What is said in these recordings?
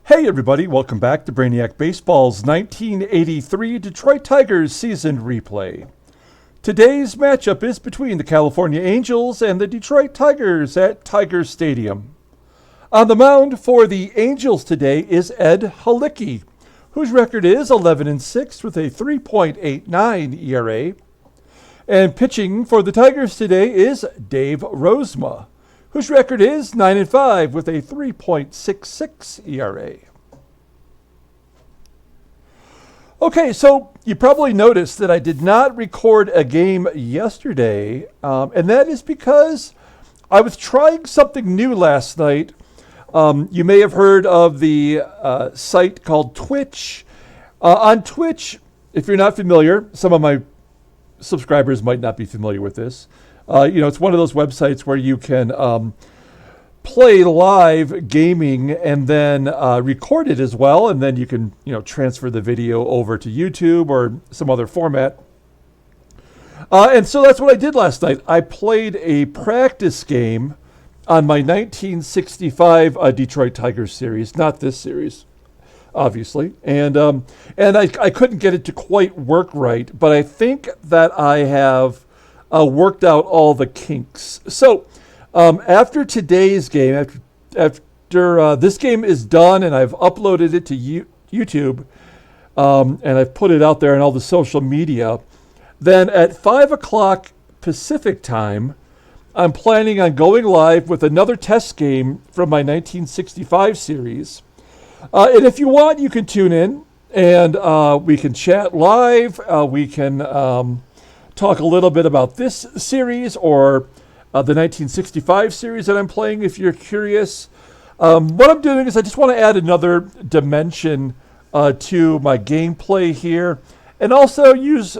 Hey everybody, welcome back to Brainiac Baseball's 1983 Detroit Tigers season replay. Today's matchup is between the California Angels and the Detroit Tigers at Tiger Stadium. On the mound for the Angels today is Ed Halicki, whose record is 11-6 with a 3.89 ERA. And pitching for the Tigers today is Dave Rozema, whose record is 9-5 with a 3.66 ERA. Okay, so you probably noticed that I did not record a game yesterday, and that is because I was trying something new last night. You may have heard of the site called Twitch. On Twitch, if you're not familiar, some of my subscribers might not be familiar with this. It's one of those websites where you can play live gaming and then record it as well, and then you can transfer the video over to YouTube or some other format. And so that's what I did last night. I played a practice game on my 1965 Detroit Tigers series, not this series, obviously. And I couldn't get it to quite work right, but I think that I have worked out all the kinks. So after today's game, after this game is done and I've uploaded it to YouTube, and I've put it out there on all the social media, then at 5 o'clock Pacific time, I'm planning on going live with another test game from my 1965 series. And if you want, you can tune in and we can chat live. We can talk a little bit about this series or the 1965 series that I'm playing if you're curious. What I'm doing is I just want to add another dimension to my gameplay here and also use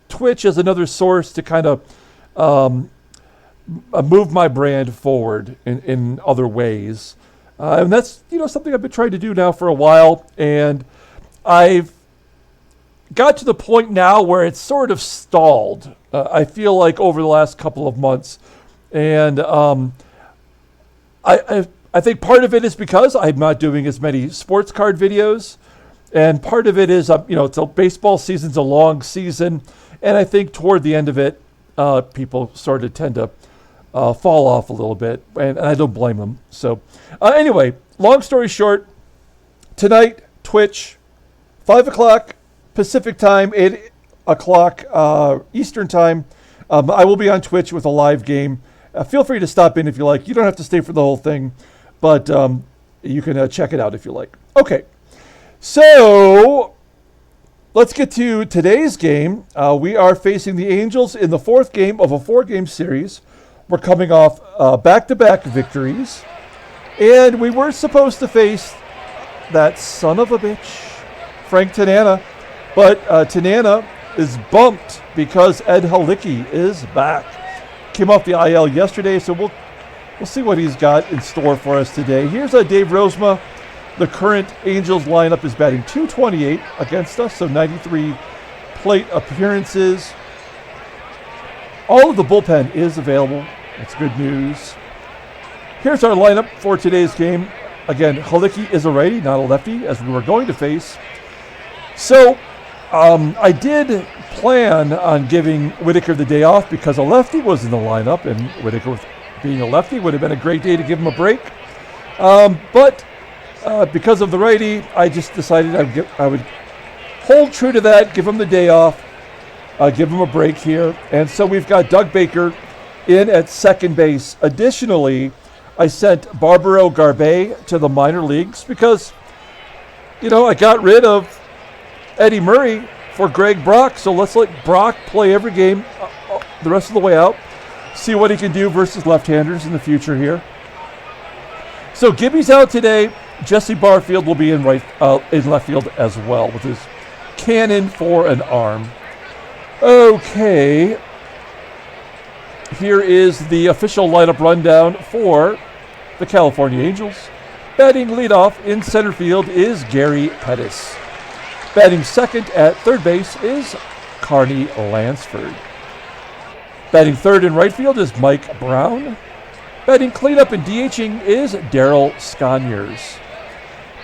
Twitch as another source to kind of move my brand forward in other ways. And that's something I've been trying to do now for a while, and I've got to the point now where it's sort of stalled. I feel like over the last couple of months, and I think part of it is because I'm not doing as many sports card videos, and part of it is it's a baseball season's a long season, and I think toward the end of it, people sort of tend to fall off a little bit, and I don't blame them. So anyway, long story short, tonight, Twitch, 5 o'clock Pacific time, 8 o'clock Eastern time. I will be on Twitch with a live game. Feel free to stop in if you like. You don't have to stay for the whole thing, but you can check it out if you like. Okay, so let's get to today's game. We are facing the Angels in the fourth game of a four-game series. We're coming off back-to-back victories, and we were supposed to face that son of a bitch, Frank Tanana, but Tanana is bumped because Ed Halicki is back. Came off the IL yesterday, so we'll see what he's got in store for us today. Here's Dave Rozema. The current Angels lineup is batting .228 against us, so 93 plate appearances. All of the bullpen is available. That's good news. Here's our lineup for today's game. Again, Halicki is a righty, not a lefty, as we were going to face. So I did plan on giving Whitaker the day off because a lefty was in the lineup, and Whitaker, being a lefty, would have been a great day to give him a break. But because of the righty, I just decided I would hold true to that, give him the day off, give him a break here. And so we've got Doug Baker in at second base. Additionally, I sent Barbaro Garbe to the minor leagues because, I got rid of Eddie Murray for Greg Brock. So let's let Brock play every game the rest of the way out, see what he can do versus left-handers in the future here. So Gibby's out today. Jesse Barfield will be in left field as well with his cannon for an arm. Okay. Here is the official lineup rundown for the California Angels. Batting leadoff in center field is Gary Pettis. Batting second at third base is Carney Lansford. Batting third in right field is Mike Brown. Batting cleanup and DHing is Daryl Sconiers.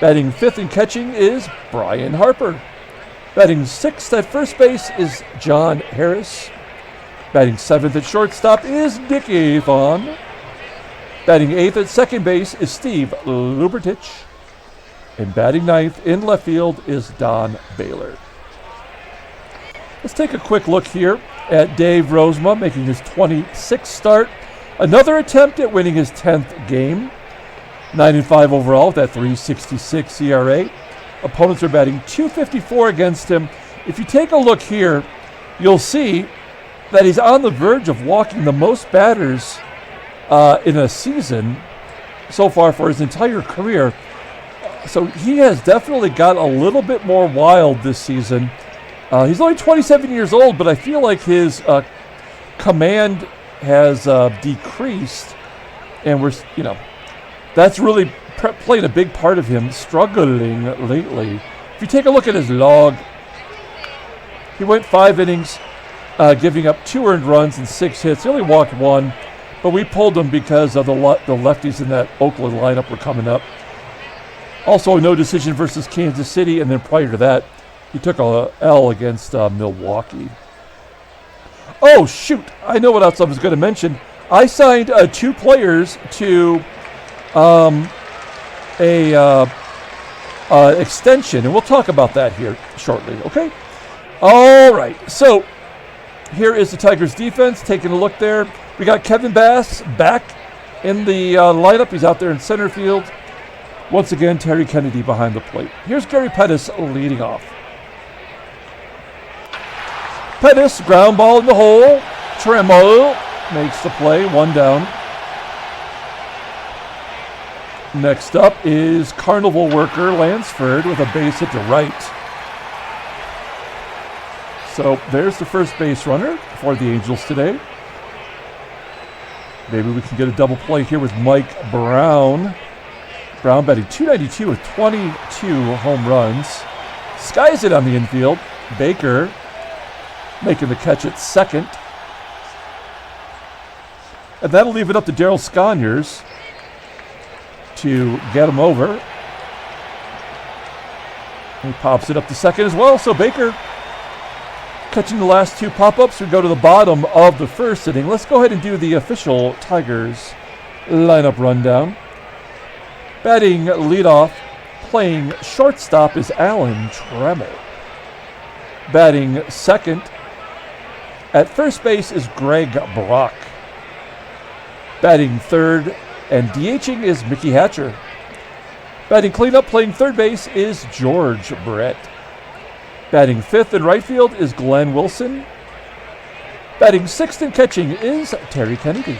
Batting 5th and catching is Brian Harper. Batting 6th at first base is John Harris. Batting 7th at shortstop is Dickie Thon. Batting 8th at second base is Steve Lubratich. And batting 9th in left field is Don Baylor. Let's take a quick look here at Dave Rozema making his 26th start. Another attempt at winning his 10th game. 9-5 overall with that 3.66 ERA. Opponents are batting .254 against him. If you take a look here, you'll see that he's on the verge of walking the most batters in a season so far for his entire career. So he has definitely got a little bit more wild this season. He's only 27 years old, but I feel like his command has decreased, and that's really played a big part of him struggling lately. If you take a look at his log, he went 5 innings, giving up 2 earned runs and 6 hits. He only walked 1, but we pulled him because of the lefties in that Oakland lineup were coming up. Also, a no decision versus Kansas City, and then prior to that, he took a L against Milwaukee. Oh, shoot. I know what else I was going to mention. I signed 2 players to extension, and we'll talk about that here shortly, okay? All right, so here is the Tigers defense. Taking a look there. We got Kevin Bass back in the lineup. He's out there in center field. Once again, Terry Kennedy behind the plate. Here's Gary Pettis leading off. Pettis, ground ball in the hole. Trammell makes the play, 1 down. Next up is Carnival worker Lansford with a base hit to right. So there's the first base runner for the Angels today. Maybe we can get a double play here with Mike Brown. Brown batting .292 with 22 home runs. Skies it on the infield. Baker making the catch at second. And that'll leave it up to Daryl Sconiers to get him over. He pops it up to second as well. So Baker catching the last 2 pop-ups. We go to the bottom of the first inning. Let's go ahead and do the official Tigers lineup rundown. Batting leadoff, playing shortstop is Alan Trammell. Batting second at first base is Greg Brock. Batting third and DHing is Mickey Hatcher. Batting cleanup, playing third base is George Brett. Batting 5th in right field is Glenn Wilson. Batting 6th in catching is Terry Kennedy.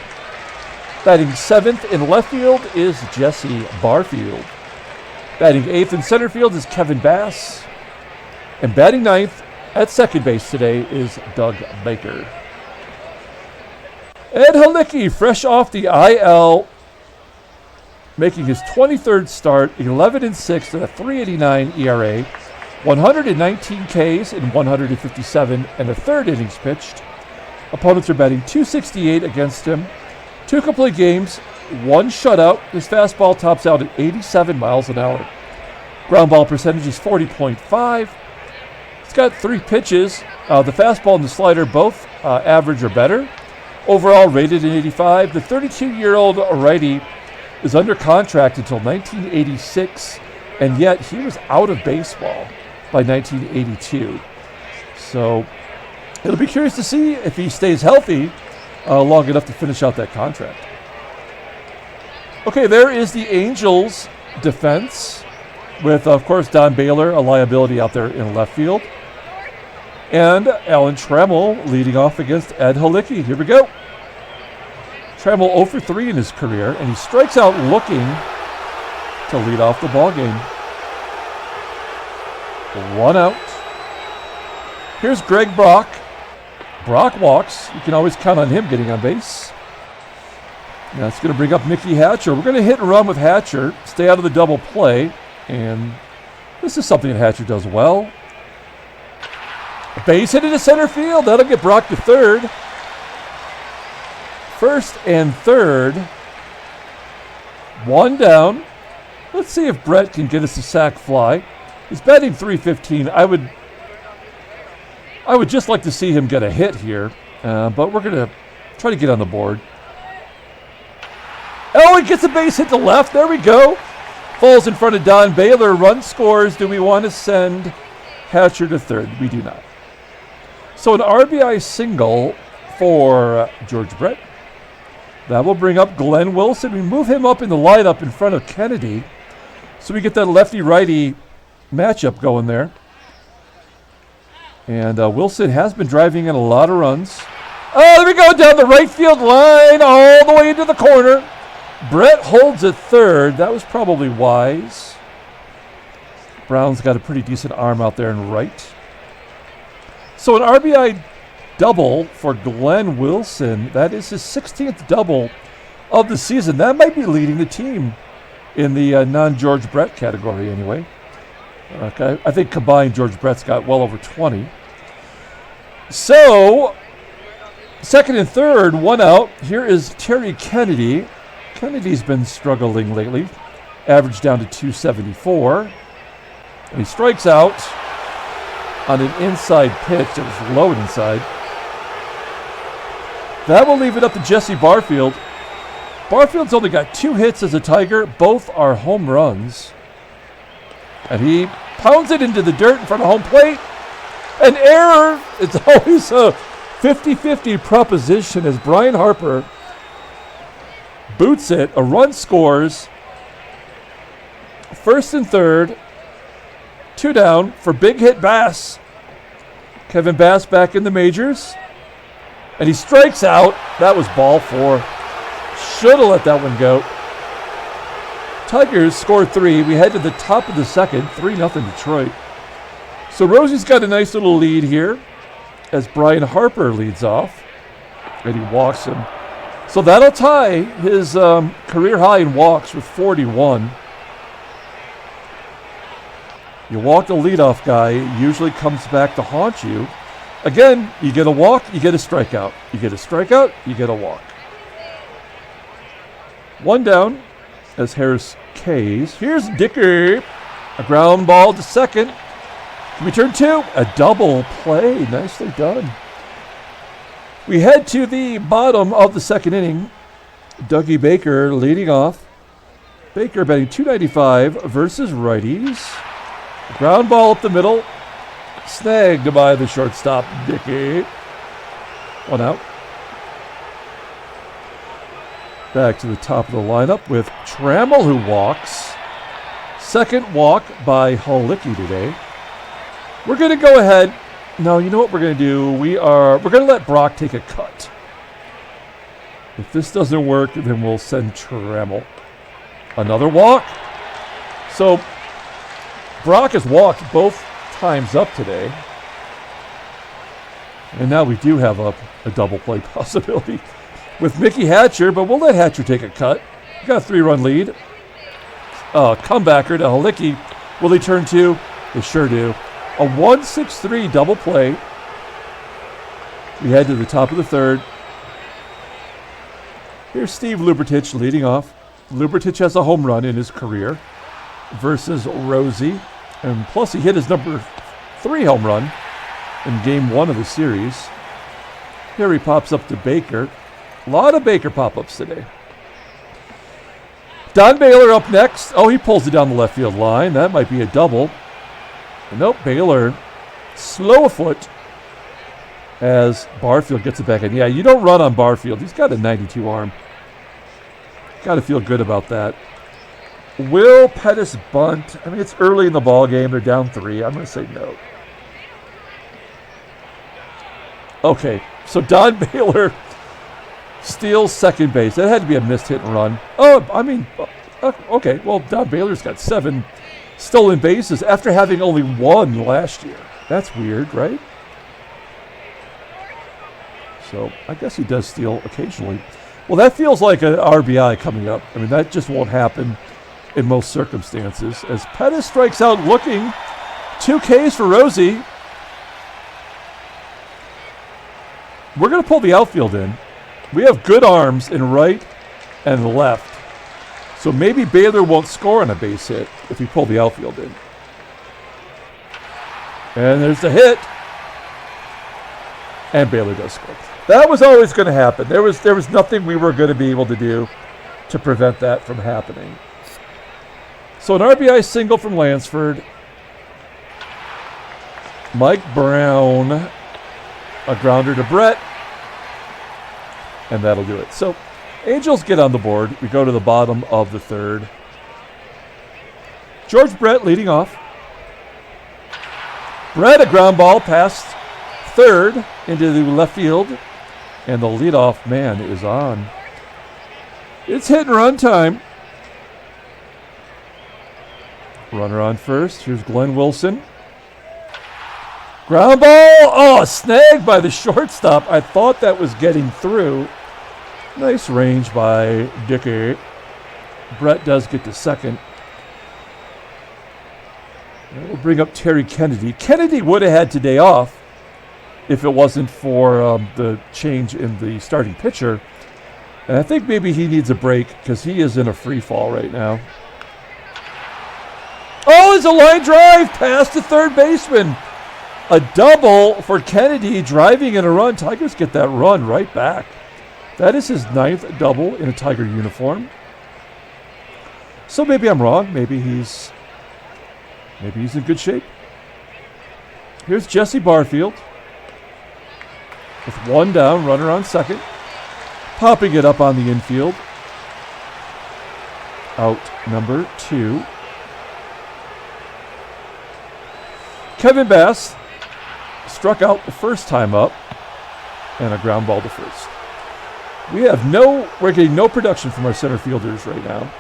Batting 7th in left field is Jesse Barfield. Batting 8th in center field is Kevin Bass. And batting 9th at second base today is Doug Baker. Ed Halicki, fresh off the IL, making his 23rd start, 11-6 at a 3.89 ERA, 119 Ks in 157 and a third innings pitched. Opponents are batting .268 against him. 2 complete games, 1 shutout. His fastball tops out at 87 miles an hour. Ground ball percentage is 40.5. He's got 3 pitches. The fastball and the slider both average or better. Overall rated in 85. The 32-year-old righty is under contract until 1986, and yet he was out of baseball by 1982. So it'll be curious to see if he stays healthy long enough to finish out that contract. Okay, there is the Angels defense with, of course, Don Baylor, a liability out there in left field. And Alan Trammell leading off against Ed Halicki. Here we go. Trammell 0 for 3 in his career, and he strikes out looking to lead off the ball game. 1 out. Here's Greg Brock. Brock walks. You can always count on him getting on base. That's going to bring up Mickey Hatcher. We're going to hit and run with Hatcher, stay out of the double play, and this is something that Hatcher does well. A base hit into center field. That'll get Brock to third. First and third. 1 down. Let's see if Brett can get us a sac fly. He's batting .315. I would just like to see him get a hit here, but we're going to try to get on the board. Oh, he gets a base hit to left. There we go. Falls in front of Don Baylor. Run scores. Do we want to send Hatcher to third? We do not. So an RBI single for George Brett. That will bring up Glenn Wilson. We move him up in the lineup in front of Kennedy. So we get that lefty-righty matchup going there. And Wilson has been driving in a lot of runs. Oh, there we go, down the right field line, all the way into the corner. Brett holds at third. That was probably wise. Brown's got a pretty decent arm out there in right. So an RBI double for Glenn Wilson. That is his 16th double of the season. That might be leading the team in the non-George Brett category anyway. Okay, I think combined George Brett's got well over 20. So, second and third, one out. Here is Terry Kennedy. Kennedy's been struggling lately. Average down to 274. And he strikes out on an inside pitch that was low inside. That will leave it up to Jesse Barfield. Barfield's only got 2 hits as a Tiger. Both are home runs. And he pounds it into the dirt in front of home plate. An error. It's always a 50-50 proposition as Brian Harper boots it. A run scores. First and third. 2 down for big hit Bass. Kevin Bass back in the majors. And he strikes out. That was ball 4. Should have let that one go. Tigers scored 3. We head to the top of the second. 3-0 Detroit. So Rosie's got a nice little lead here as Brian Harper leads off. And he walks him. So that'll tie his career high in walks with 41. You walk the leadoff guy, it usually comes back to haunt you. Again, you get a walk, you get a strikeout. You get a strikeout, you get a walk. 1 down as Harris K's. Here's Dickie. A ground ball to second. Can we turn 2? A double play. Nicely done. We head to the bottom of the second inning. Dougie Baker leading off. Baker batting .295 versus righties. Ground ball up the middle. Snagged by the shortstop, Dickie. 1 out. Back to the top of the lineup with Trammell, who walks. Second walk by Halicki today. We're going to go ahead. No, you know what we're going to do? We're going to let Brock take a cut. If this doesn't work, then we'll send Trammell. Another walk. So Brock has walked both times up today. And now we do have a double play possibility with Mickey Hatcher, but we'll let Hatcher take a cut. We got a 3-run lead. Comebacker to Halicki. Will they turn 2? They sure do. A 1-6-3 double play. We head to the top of the third. Here's Steve Lubratich leading off. Lubratich has a home run in his career versus Rosie. And plus he hit his number 3 home run in game 1 of the series. Here he pops up to Baker. A lot of Baker pop-ups today. Don Baylor up next. Oh, he pulls it down the left field line. That might be a double. Nope, Baylor slow a foot as Barfield gets it back in. Yeah, you don't run on Barfield. He's got a 92 arm. Got to feel good about that. Will Pettis bunt? I mean, it's early in the ball game. They're down 3. I'm going to say no. Okay, so Don Baylor steals second base. That had to be a missed hit and run. Oh, I mean, okay. Well, Don Baylor's got 7 stolen bases after having only 1 last year. That's weird, right? So I guess he does steal occasionally. Well, that feels like an RBI coming up. I mean, that just won't happen in most circumstances. As Pettis strikes out looking. 2 Ks for Rosie. We're going to pull the outfield in. We have good arms in right and left. So maybe Baylor won't score on a base hit if we pull the outfield in. And there's the hit. And Baylor does score. That was always going to happen. There was nothing we were going to be able to do to prevent that from happening. So an RBI single from Lansford. Mike Brown, a grounder to Brett. And that'll do it. So Angels get on the board. We go to the bottom of the third. George Brett leading off. Brett, a ground ball past third into the left field. And the leadoff man is on. It's hit and run time. Runner on first. Here's Glenn Wilson. Ground ball. Oh, snagged by the shortstop. I thought that was getting through. Nice range by Dickie. Brett does get to second. We'll bring up Terry Kennedy. Kennedy would have had today off if it wasn't for the change in the starting pitcher. And I think maybe he needs a break because he is in a free fall right now. Oh, it's a line drive past the third baseman. A double for Kennedy driving in a run. Tigers get that run right back. That is his 9th double in a Tiger uniform. So maybe I'm wrong. Maybe he's in good shape. Here's Jesse Barfield with one down, runner on second. Popping it up on the infield. Out number 2. Kevin Bass struck out the first time up and a ground ball to first. We're getting no production from our center fielders right now.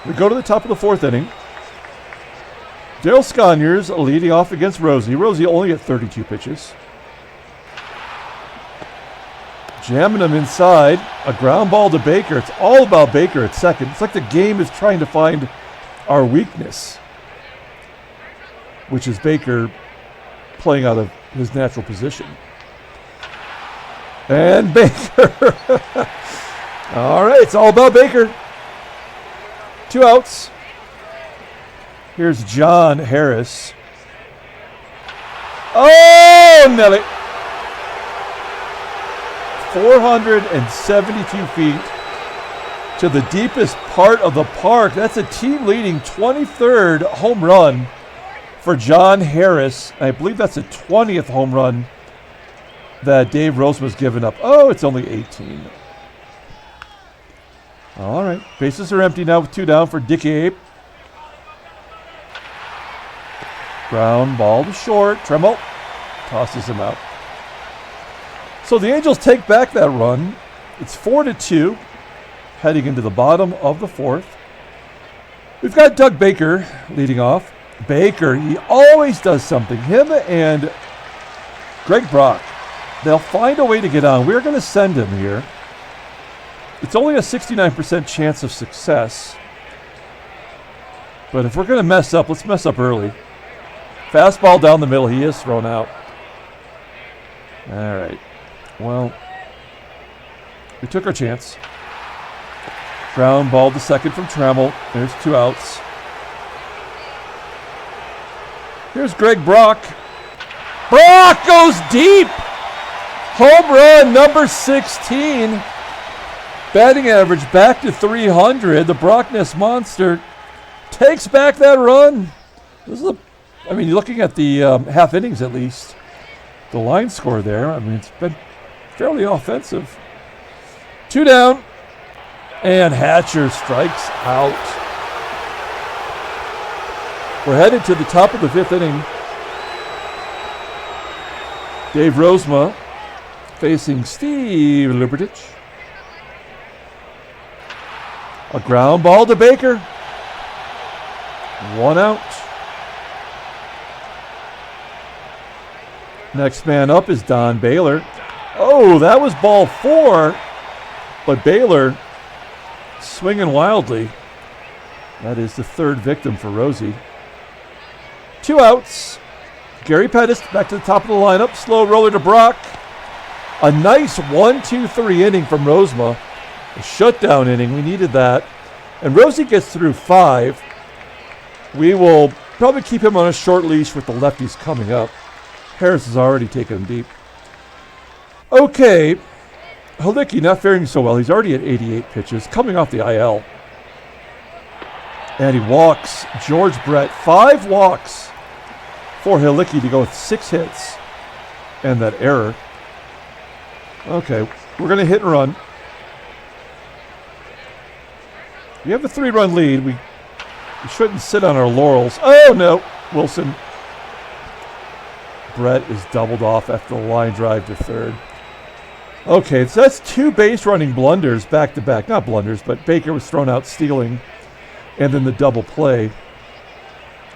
We go to the top of the 4th inning. Daryl Sconiers leading off against Rosie. Rosie only at 32 pitches. Jamming him inside. A ground ball to Baker. It's all about Baker at second. It's like the game is trying to find our weakness, which is Baker playing out of his natural position. And Baker. All right, it's all about Baker. 2 outs. Here's John Harris. Oh, Nelly. 472 feet to the deepest part of the park. That's a team-leading 23rd home run for John Harris. I believe that's the 20th home run that Dave Rozema's given up. Oh, it's only 18. All right. Bases are empty now with 2 down for Dickie. Ground ball to short. Trammell tosses him out. So the Angels take back that run. It's 4-2, heading into the bottom of the 4th. We've got Doug Baker leading off. Baker, he always does something. Him and Greg Brock, they'll find a way to get on. We're going to send him here. It's only a 69% chance of success. But if we're going to mess up, let's mess up early. Fastball down the middle. He is thrown out. All right. Well, we took our chance. Ground ball to second from Trammell. There's 2 outs. Here's Greg Brock. Brock goes deep. Home run number 16. Batting average back to 300. The Brockness Monster takes back that run. Looking at the half innings at least, the line score there, it's been fairly offensive. 2 down, and Hatcher strikes out. We're headed to the top of the 5th inning. Dave Rozema facing Steve Lubratich. A ground ball to Baker. 1 out. Next man up is Don Baylor. Oh, that was ball 4, but Baylor swinging wildly. That is the 3rd victim for Rosie. 2 outs. Gary Pettis back to the top of the lineup. Slow roller to Brock. A nice 1-2-3 inning from Rozema. A shutdown inning. We needed that. and Rosie gets through 5, we will probably keep him on a short leash with the lefties coming up. Harris has already taken him deep. Okay, Halicki not faring so well. He's already at 88 pitches, coming off the IL. And he walks George Brett. 5 walks for Halicki to go with 6 hits. And that error. Okay, we're going to hit and run. We have a 3-run lead. We shouldn't sit on our laurels. Oh, no. Wilson. Brett is doubled off after the line drive to third. Okay, so that's 2 base running blunders back to back. Not blunders, but Baker was thrown out stealing. And then the double play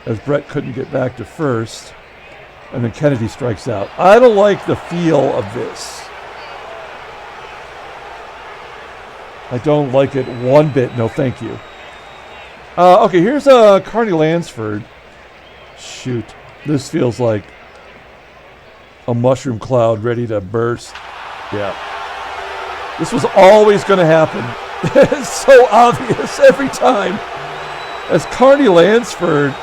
as Brett couldn't get back to first. And then Kennedy strikes out. I don't like the feel of this. I don't like it one bit. No, thank you. Okay, here's Carney Lansford. Shoot. This feels like a mushroom cloud ready to burst. Yeah. This was always going to happen. It's so obvious every time. As Carney Lansford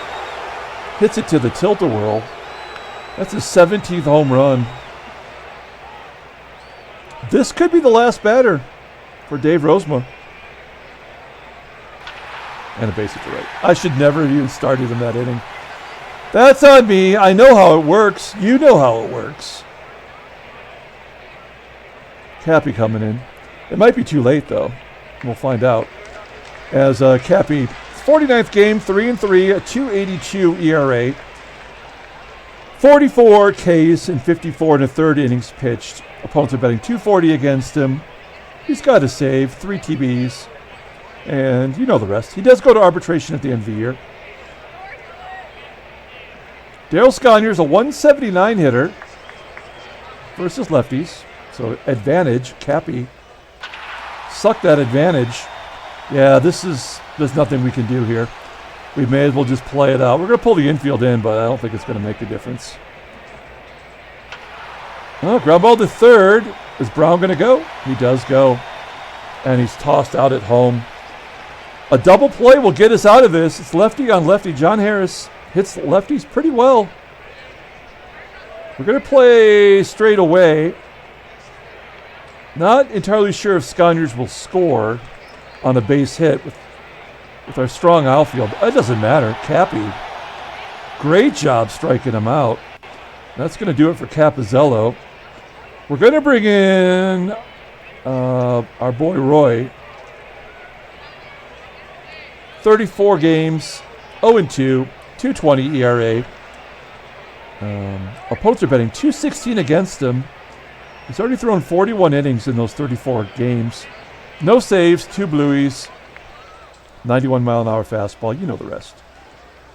hits it to the tilt-a-whirl. That's his 17th home run. This could be the last batter for Dave Rozema. And a base hit to right. I should never have even started in that inning. That's on me. I know how it works. You know how it works. Cappy coming in. It might be too late, though. We'll find out. As Cappy, 49th game, 3-3, a 2.82 ERA. 44 Ks in 54 1/3 innings pitched. Opponents are betting 240 against him. He's got a save, 3 TBs, and you know the rest. He does go to arbitration at the end of the year. Daryl Sconiers, a 179 hitter versus lefties. So advantage, Cappy. Suck that advantage. Yeah, there's nothing we can do here. We may as well just play it out. We're going to pull the infield in, but I don't think it's going to make a difference. Oh, ground ball to third. Is Brown going to go? He does go. And he's tossed out at home. A double play will get us out of this. It's lefty on lefty. John Harris hits lefties pretty well. We're going to play straight away. Not entirely sure if Sconiers will score on a base hit with our strong outfield. It doesn't matter. Cappy, great job striking him out. That's going to do it for Capizzello. We're going to bring in our boy Roy. 34 games, 0-2, 2.20 ERA. Opponents are betting 216 against him. He's already thrown 41 innings in those 34 games. No saves, 2 blueies, 91-mile-an-hour fastball. You know the rest.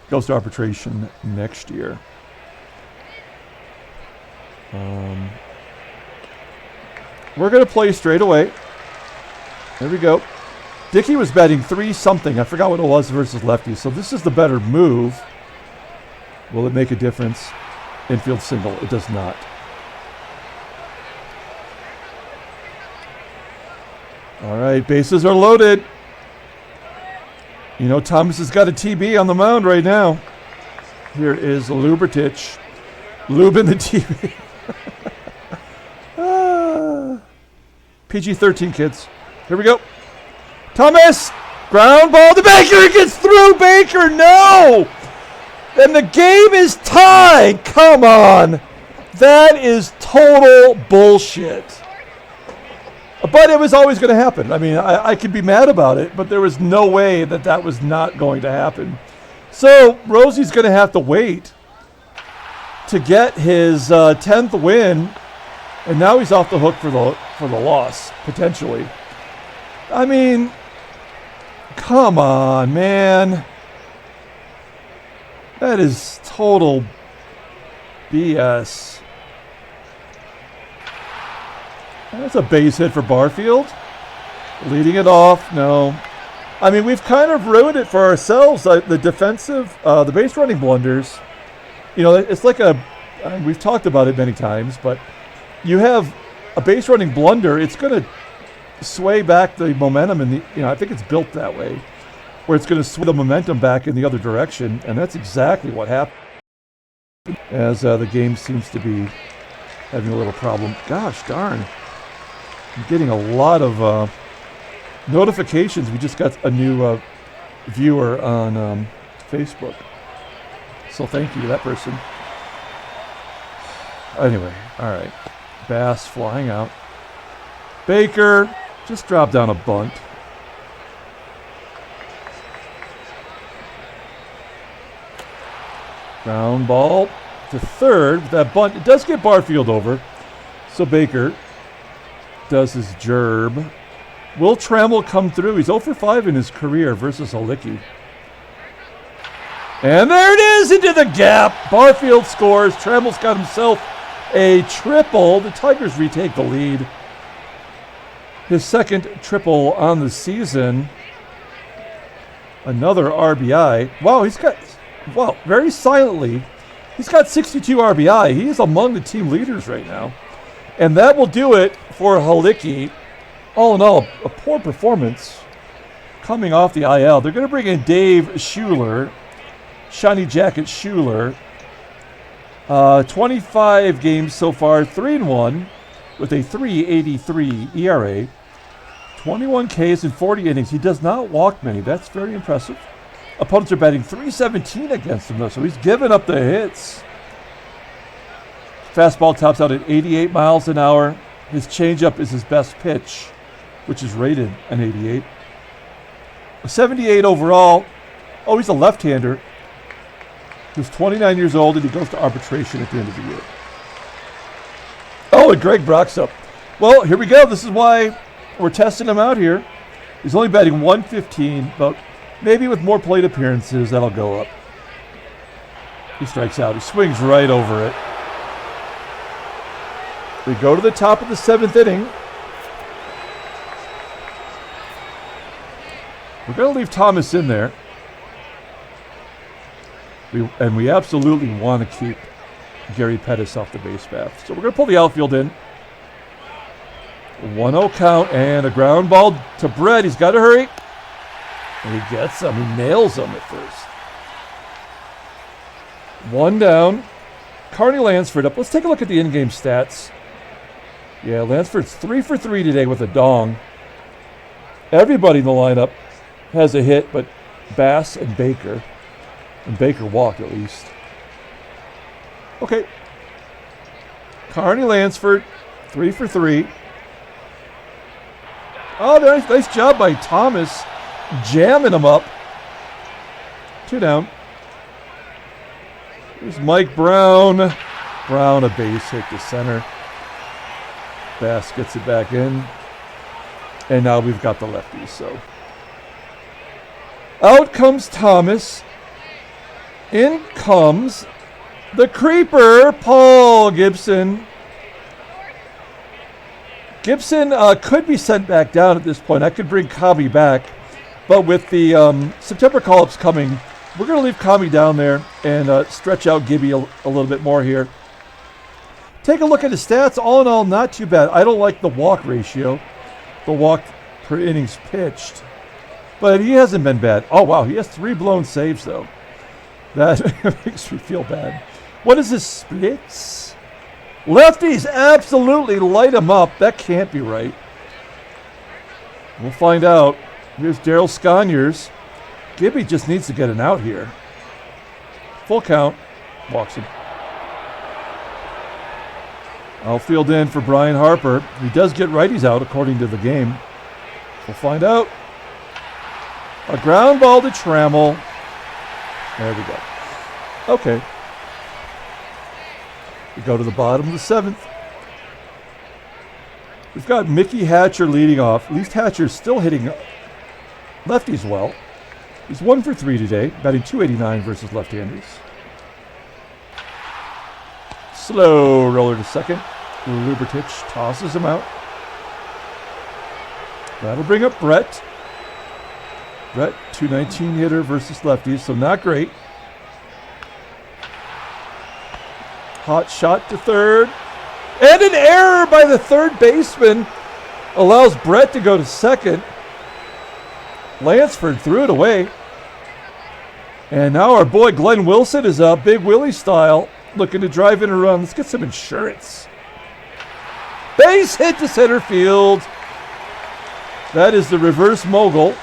Goes to arbitration next year. We're going to play straight away. There we go. Dickie was betting 3-something. I forgot what it was versus lefties. So this is the better move. Will it make a difference? Infield single. It does not. All right, bases are loaded. You know, Thomas has got a TB on the mound right now. Here is Lubratich. Lube in the TB. PG-13, kids. Here we go. Thomas! Ground ball to Baker. It gets through. Baker, no! And the game is tied. Come on. That is total bullshit. But it was always going to happen. I mean, I could be mad about it, but there was no way that was not going to happen. So Rosie's going to have to wait to get his 10th win, and now he's off the hook for the loss, potentially. I mean, come on, man. That is total BS. That's a base hit for Barfield. Leading it off, no. I mean, we've kind of ruined it for ourselves. The defensive, the base running blunders, you know, it's like we've talked about it many times, but you have a base running blunder, it's going to sway back the momentum, and I think it's built that way. where it's going to swing the momentum back in the other direction, and that's exactly what happened. As the game seems to be having a little problem. Gosh darn. I'm getting a lot of notifications. We just got a new viewer on Facebook. So thank you to that person. Anyway, all right. Bass flying out. Baker just dropped down a bunt. Ground ball to third. That bunt, it does get Barfield over. So Baker does his gerb. Will Trammell come through? He's 0 for 5 in his career versus Halicki. And there it is, into the gap. Barfield scores. Trammell's got himself a triple. The Tigers retake the lead. His second triple on the season. Another RBI. Wow, very silently, he's got 62 RBI. He is among the team leaders right now. And that will do it for Halicki. All in all, a poor performance coming off the IL. They're going to bring in Dave Schuler, Shiny Jacket Schuler. 25 games so far, 3-1 with a 3.83 ERA. 21 Ks in 40 innings. He does not walk many. That's very impressive. Opponents are batting .317 against him, though, so he's giving up the hits. Fastball tops out at 88 miles an hour. His changeup is his best pitch, which is rated an 88. A 78 overall. Oh, he's a left-hander. He's 29 years old, and he goes to arbitration at the end of the year. Oh, and Greg Brock's up. Well, here we go. This is why we're testing him out here. He's only batting .115, but maybe with more plate appearances, that'll go up. He strikes out. He swings right over it. We go to the top of the 7th inning. We're going to leave Thomas in there. We absolutely want to keep Gary Pettis off the base path. So we're going to pull the outfield in. 1-0 count and a ground ball to Brett. He's got to hurry. And he gets him. He nails him at first. 1 down. Carney Lansford up. Let's take a look at the in-game stats. Yeah, Lansford's 3 for 3 today with a dong. Everybody in the lineup has a hit, but Bass and Baker. And Baker walked at least. Okay. Carney Lansford, 3 for 3. Oh, nice job by Thomas, jamming him up. 2 down. Here's Mike Brown. Brown, a base hit to center. Bass gets it back in. And now we've got the lefties, so. Out comes Thomas. In comes the creeper, Paul Gibson. Gibson could be sent back down at this point. I could bring Kami back. But with the September call-ups coming, we're going to leave Kami down there and stretch out Gibby a little bit more here. Take a look at his stats. All in all, not too bad. I don't like the walk ratio, the walk per innings pitched. But he hasn't been bad. Oh, wow. He has 3 blown saves, though. That makes me feel bad. What is his splits? Lefties absolutely light him up. That can't be right. We'll find out. Here's Daryl Sconiers. Gibby just needs to get an out here. Full count. Walks him. Outfield in for Brian Harper. He does get righties out according to the game. We'll find out. A ground ball to Trammell. There we go. Okay. We go to the bottom of the 7th. We've got Mickey Hatcher leading off. At least Hatcher's still hitting lefties well. He's 1 for 3 today, batting .289 versus left-handers. Slow roller to second. Lubratich tosses him out. That'll bring up Brett. Brett, .219 hitter versus lefties, so not great. Hot shot to third. And an error by the third baseman allows Brett to go to second. Lansford threw it away. And now our boy Glenn Wilson is up, Big Willie style, looking to drive in a run. Let's get some insurance. Base hit to center field. That is the reverse mogul.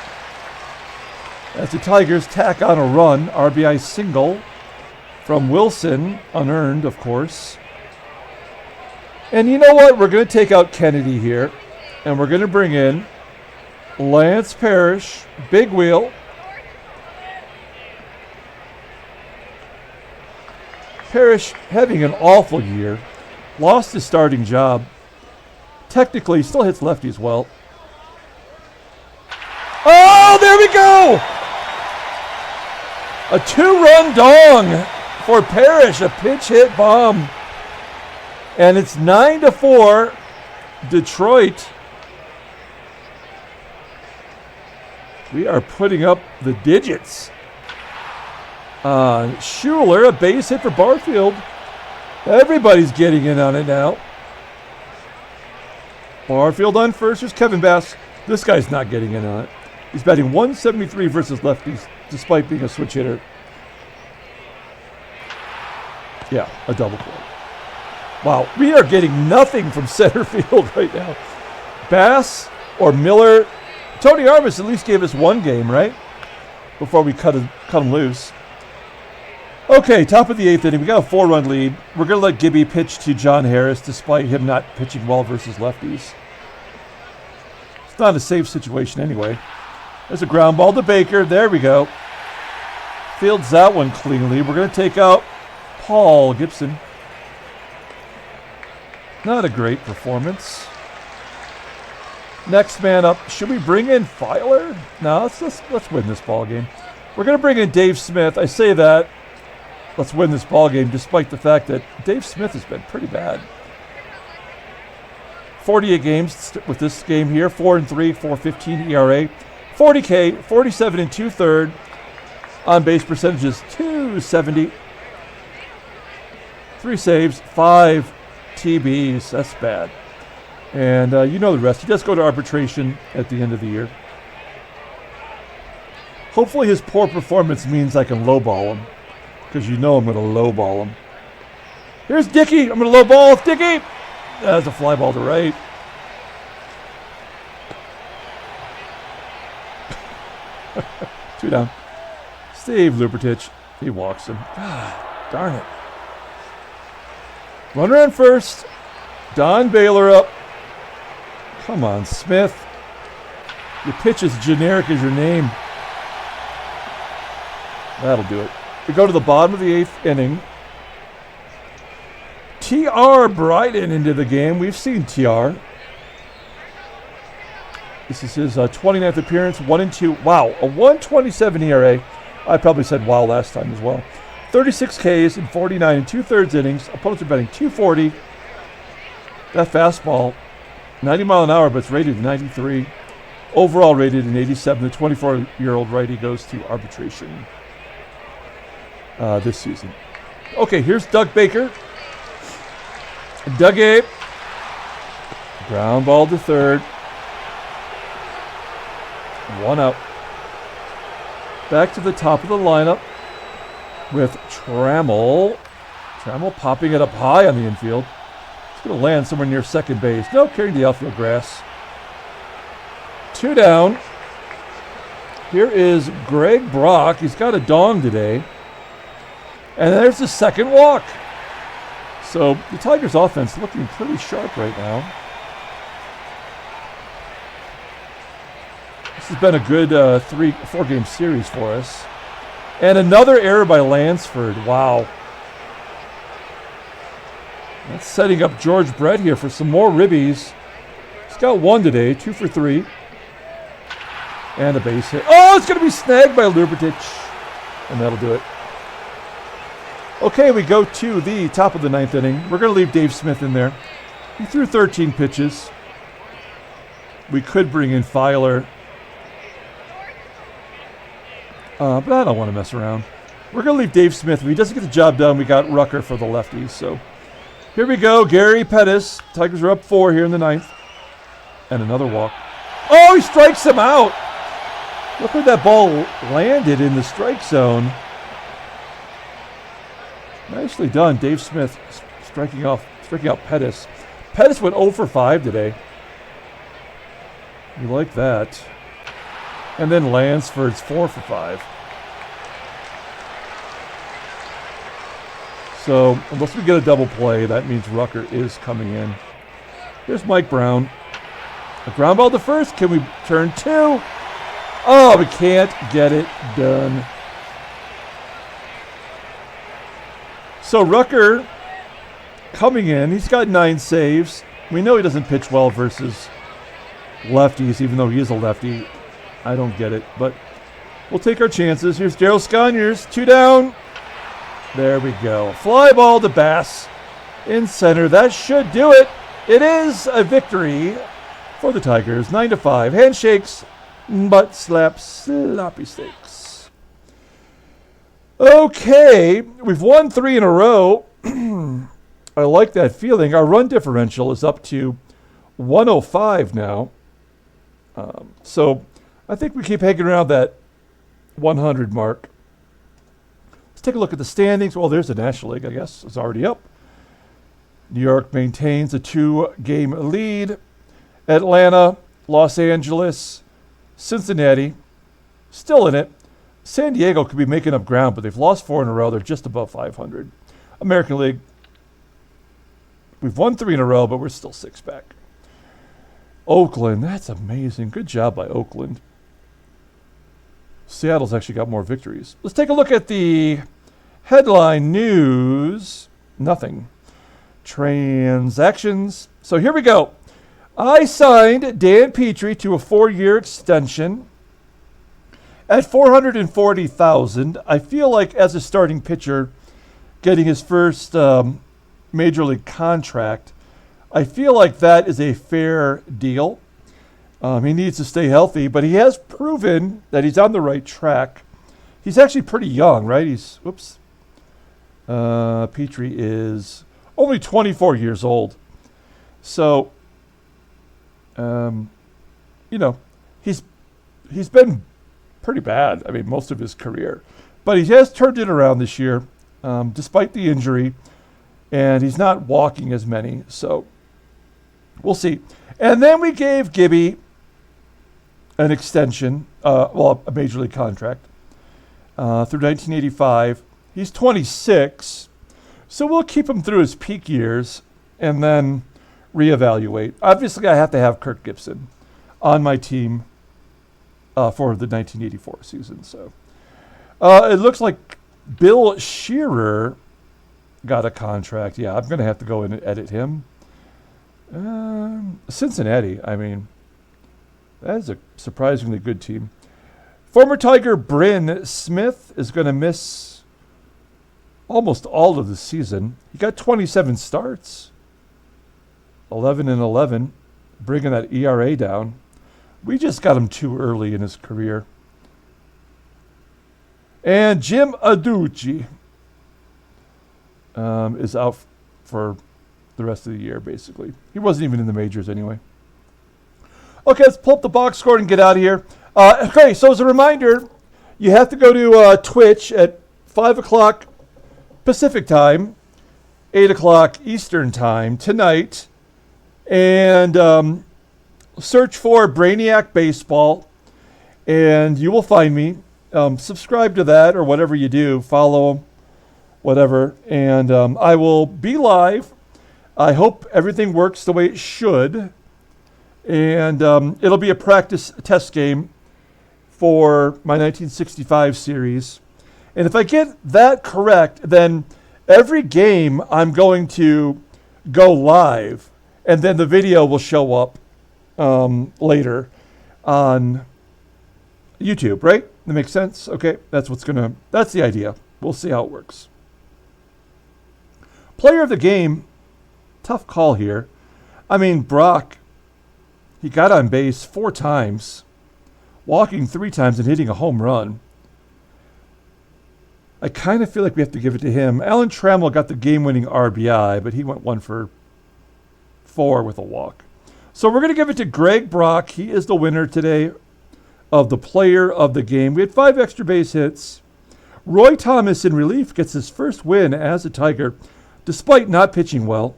As the Tigers tack on a run, RBI single from Wilson, unearned, of course. And you know what? We're going to take out Kennedy here, and we're going to bring in Lance Parrish, big wheel. Parrish having an awful year. Lost his starting job. Technically, still hits lefties well. Oh, there we go! A 2-run dong for Parrish, a pinch hit bomb. And it's 9-4, Detroit. We are putting up the digits. Schuler, a base hit for Barfield. Everybody's getting in on it now. Barfield on first. Here's Kevin Bass. This guy's not getting in on it. He's batting 173 versus lefties, despite being a switch hitter. Yeah, a double play. Wow, we are getting nothing from center field right now. Bass or Miller. Tony Armas at least gave us one game, right? Before we cut him loose. Okay, top of the 8th inning. We got a 4-run lead. We're going to let Gibby pitch to John Harris, despite him not pitching well versus lefties. It's not a safe situation anyway. There's a ground ball to Baker. There we go. Fields that one cleanly. We're going to take out Paul Gibson. Not a great performance. Next man up. Should we bring in Filer? No, let's win this ball game. We're going to bring in Dave Smith. I say that. Let's win this ball game, despite the fact that Dave Smith has been pretty bad. 48 games with this game here. 4-3, 4.15 ERA. 40K, 47 and 2/3. On base percentages, 270. 3 saves, 5 TBs. That's bad. And you know the rest. He does go to arbitration at the end of the year. Hopefully his poor performance means I can lowball him. Because you know I'm going to lowball him. Here's Dickie. I'm going to lowball Dickie. That's a fly ball to right. Two down. Steve Lubratich. He walks him. God, darn it. Runner on first. Don Baylor up. Come on, Smith. Your pitch is generic as your name. That'll do it. We go to the bottom of the 8th inning. T.R. Bryden into the game. We've seen T.R. This is his 29th appearance, 1-2. Wow, a 1.27 ERA. I probably said wow last time as well. 36 Ks in 49 and 2/3 innings. Opponents are batting 240. That fastball, 90 mile an hour, but it's rated 93. Overall rated in 87. The 24-year-old righty goes to arbitration this season. Okay, here's Doug Baker. Dougie. Ground ball to third. 1 out. Back to the top of the lineup with Trammell. Trammell popping it up high on the infield. It's going to land somewhere near second base. No, carrying the outfield grass. 2 down. Here is Greg Brock. He's got a dong today. And there's the second walk. So the Tigers' offense looking pretty sharp right now. This has been a good 3-4 game series for us. And another error by Lansford. Wow. That's setting up George Brett here for some more ribbies. He's got 1 today, 2 for 3. And a base hit. Oh, it's going to be snagged by Lubratich. And that'll do it. Okay, we go to the top of the 9th inning. We're going to leave Dave Smith in there. He threw 13 pitches. We could bring in Filer. But I don't want to mess around. We're going to leave Dave Smith. If he doesn't get the job done, we got Rucker for the lefties. So here we go. Gary Pettis. Tigers are up 4 here in the 9th. And another walk. Oh, he strikes him out. Look where that ball landed in the strike zone. Nicely done. Dave Smith striking out Pettis. Pettis went 0 for 5 today. You like that. And then Lansford's 4 for 5. So, unless we get a double play, that means Rucker is coming in. Here's Mike Brown. A ground ball to first. Can we turn 2? Oh, we can't get it done. So Rucker coming in. He's got 9 saves. We know he doesn't pitch well versus lefties, even though he is a lefty. I don't get it, but we'll take our chances. Here's Daryl Sconiers. 2 down. There we go. Fly ball to Bass in center. That should do it. It is a victory for the Tigers. 9-5. Handshakes, butt slaps, sloppy steaks. Okay, we've won 3 in a row. I like that feeling. Our run differential is up to 105 now. So I think we keep hanging around that 100 mark. Let's take a look at the standings. Well, there's the National League, I guess. It's already up. New York maintains a 2-game lead. Atlanta, Los Angeles, Cincinnati, still in it. San Diego could be making up ground, but they've lost 4 in a row. They're just above 500. American League, we've won 3 in a row, but we're still 6 back. Oakland, that's amazing. Good job by Oakland. Seattle's actually got more victories. Let's take a look at the headline news. Nothing. Transactions. So here we go. I signed Dan Petrie to a 4-year extension at $440,000. I feel like as a starting pitcher, getting his first major league contract, I feel like that is a fair deal. He needs to stay healthy, but he has proven that he's on the right track. He's actually pretty young, right? Petrie is only 24 years old. So, he's been pretty bad, most of his career. But he has turned it around this year, despite the injury, and he's not walking as many. So, we'll see. And then we gave Gibby an extension, a major league contract, through 1985. He's 26, so we'll keep him through his peak years and then reevaluate. Obviously, I have to have Kirk Gibson on my team for the 1984 season. So it looks like Bill Shearer got a contract. Yeah, I'm going to have to go in and edit him. Cincinnati, that is a surprisingly good team. Former Tiger Bryn Smith is going to miss almost all of the season. He got 27 starts, 11-11, bringing that ERA down. We just got him too early in his career. And Jim Aducci is out for the rest of the year, basically. He wasn't even in the majors anyway. Okay, let's pull up the box score and get out of here. Okay, so as a reminder, you have to go to Twitch at 5 o'clock Pacific time, 8 o'clock Eastern time tonight, and search for Brainiac Baseball, and you will find me. Subscribe to that or whatever you do. Follow, whatever, and I will be live. I hope everything works the way it should. And it'll be a practice test game for my 1965 series. And if I get that correct, then every game I'm going to go live, and then the video will show up later on YouTube, right? That makes sense? Okay, that's the idea. We'll see how it works. Player of the game, tough call here. Brock, he got on base 4 times, walking 3 times and hitting a home run. I kind of feel like we have to give it to him. Alan Trammell got the game-winning RBI, but he went 1 for 4 with a walk. So we're going to give it to Greg Brock. He is the winner today of the player of the game. We had 5 extra base hits. Roy Thomas in relief gets his first win as a Tiger, despite not pitching well.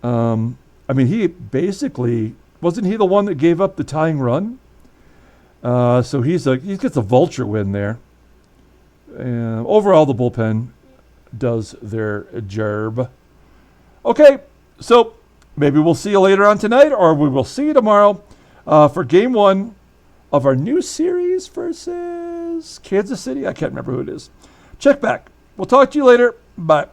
He basically, wasn't he the one that gave up the tying run? So he gets a vulture win there. Overall, the bullpen does their job. Okay, so maybe we'll see you later on tonight, or we will see you tomorrow for Game 1 of our new series versus Kansas City. I can't remember who it is. Check back. We'll talk to you later. Bye.